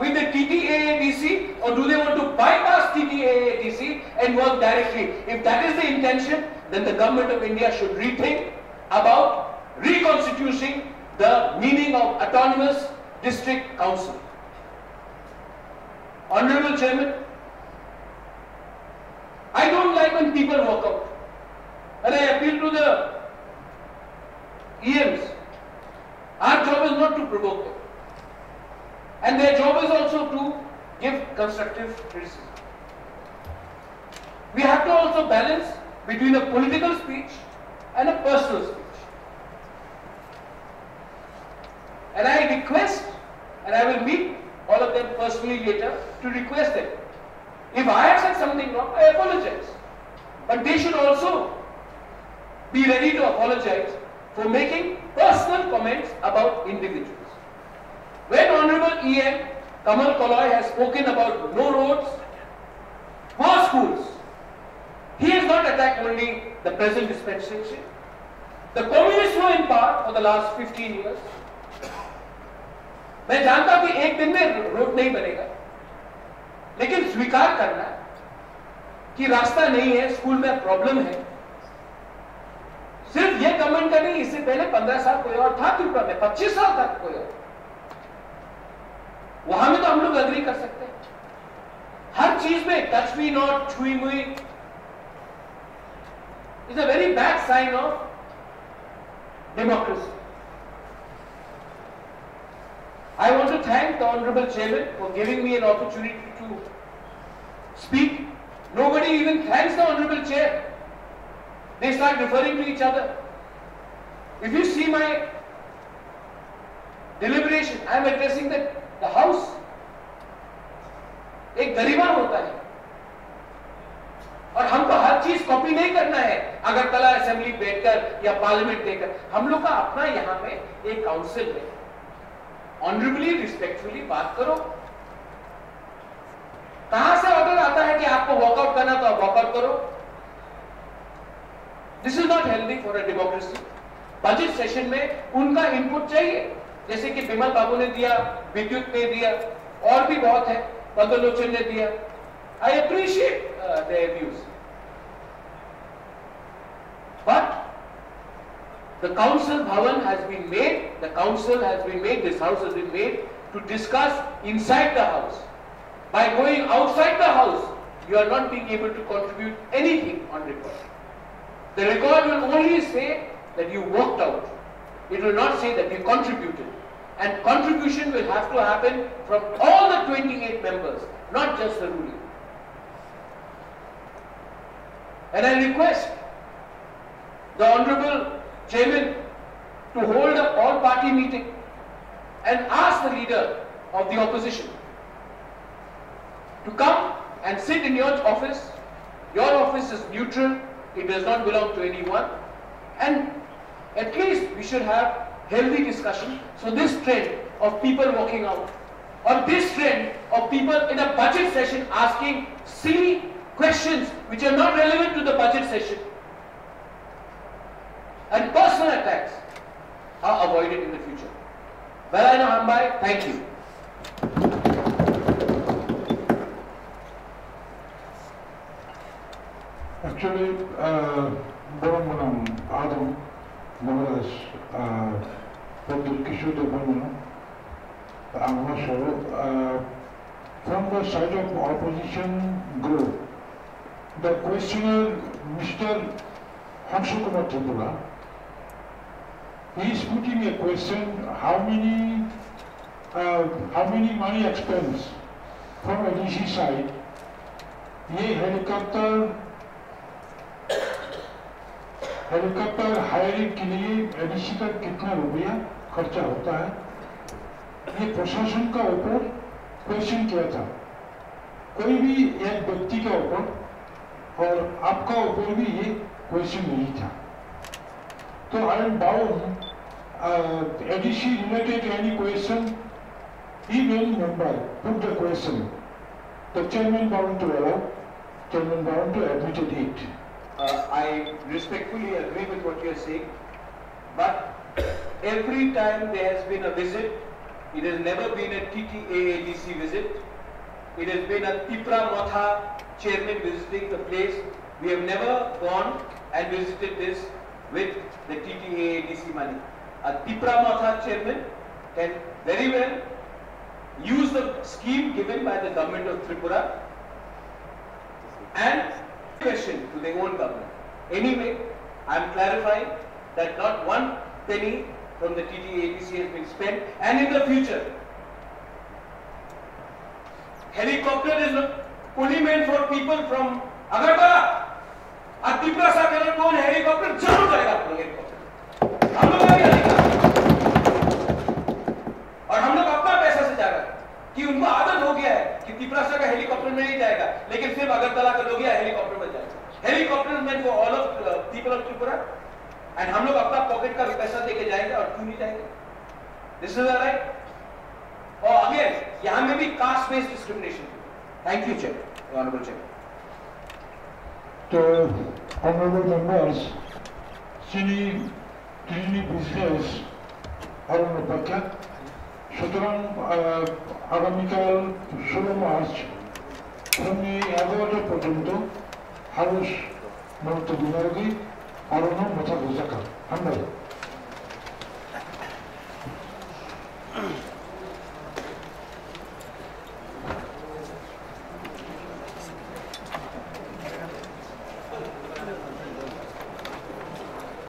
with the TTAADC, or do they want to bypass TTAADC and work directly? If that is the intention, then the government of India should rethink about reconstituting the meaning of autonomous district council. Honorable Chairman, I don't like when people walk out, and I appeal to the EMs. Our job is not to provoke them, and their job is also to give constructive criticism. We have to also balance between a political speech and a personal speech. And I request, and I will meet all of them personally later to request them. If I have said something wrong, I apologize. But they should also be ready to apologize for making personal comments about individuals. When Honorable EM Kamal Koloy has spoken about no roads, poor schools, he has not attacked only the present dispensation. The communists were in power for the last 15 years. मैं जानता हूं कि एक दिन में road नहीं बनेगा, लेकिन स्वीकार करना कि रास्ता नहीं है, स्कूल में प्रॉब्लम है, सिर्फ ये गवर्नमेंट का नहीं, इससे पहले 15 साल कोई और था त्रिपुरा में, 25 साल तक कोई और, वहां में तो हम लोग अग्री कर सकते हैं. हर चीज में touch me not, chhui mui is a very bad sign of democracy. I want to thank the Honorable Chairman for giving me an opportunity to speak. Nobody even thanks the Honorable Chair. They start referring to each other. If you see my deliberation, I am addressing the House. एक गरिमा होता है और हमको हर चीज copy नहीं करना है Agartala assembly बैठकर या पार्लियामेंट देकर. हम लोग का अपना यहाँ में एक काउंसिल है. ऑनरेबली, रिस्पेक्टफुली बात करो. कहां से ऑर्डर आता है कि आपको वॉकआउट करना तो आप वॉकआउट करो? This is not healthy for a democracy. Budget session में उनका इनपुट चाहिए, जैसे कि बिमल बाबू ने दिया, विद्युत ने दिया, और भी बहुत है, पद्मलोचन ने दिया. I appreciate their views, but the council bhavan has been made, the council has been made, this house has been made to discuss inside the house. By going outside the house, you are not being able to contribute anything on record. The record will only say that you worked out. It will not say that you contributed. And contribution will have to happen from all the 28 members, not just the ruling. And I request the Honorable Chairman to hold an all-party meeting and ask the leader of the opposition to come and sit in your office. Your office is neutral, it does not belong to anyone, and at least we should have healthy discussion. So this trend of people walking out, or this trend of people in a budget session asking silly questions which are not relevant to the budget session, and personal attacks are avoided in the future. Balaino Hambai, thank you. Actually, Baramanam Adam Navaras, Padil Kishore Baramanam, I'm not sure. From the side of opposition group, the questioner, Mr. Hanshukumar Tripura, he is putting a question: how many money expense from ADC side? ये helicopter hiring के लिए ADC का कितना रुपया खर्चा होता है? ये प्रशासन का ऊपर क्वेश्चन किया था, कोई भी एक व्यक्ति का ऊपर और आपका ऊपर भी ये क्वेश्चन नहीं था. तो I am bound ADC related any question, email member put the question, the chairman bound to allow, chairman bound to admit it. I respectfully agree with what you are saying, but every time there has been a visit it has never been a TTAADC visit. It has been a Tipra Matha chairman visiting the place. We have never gone and visited this with the TTAADC money. A Tipra Matha chairman can very well use the scheme given by the government of Tripura and question to their own government. Anyway, I am clarifying that not one penny from the TTAADC has been spent, and in the future, helicopter is only meant for people from Agartala. और त्रिपुरा से अगर कौन helicopter जरूर जाएगा आप लोग helicopter हम लोग आगे जाएगा और हम लोग अपना पैसा से जा रहे हैं कि उनको आदत हो गया है कि त्रिपुरा से का हेलीकॉप्टर में नहीं जाएगा लेकिन सिर्फ अगरतला का लोग हेलीकॉप्टर में जाएगा helicopter meant for all of people of Tripura and हम लोग अपना पॉकेट का पैसा देके जाएंगे और क्यों नहीं जाएंगे दिस इज राइट और अगेन यहां में भी caste based discrimination thank you chair honourable chair तो honorable members, sini kini business haron opakya, sutorang agamikal 16 March, kami 11 porjonto harus menonton dinargi harono mata buzaka. Hamdala.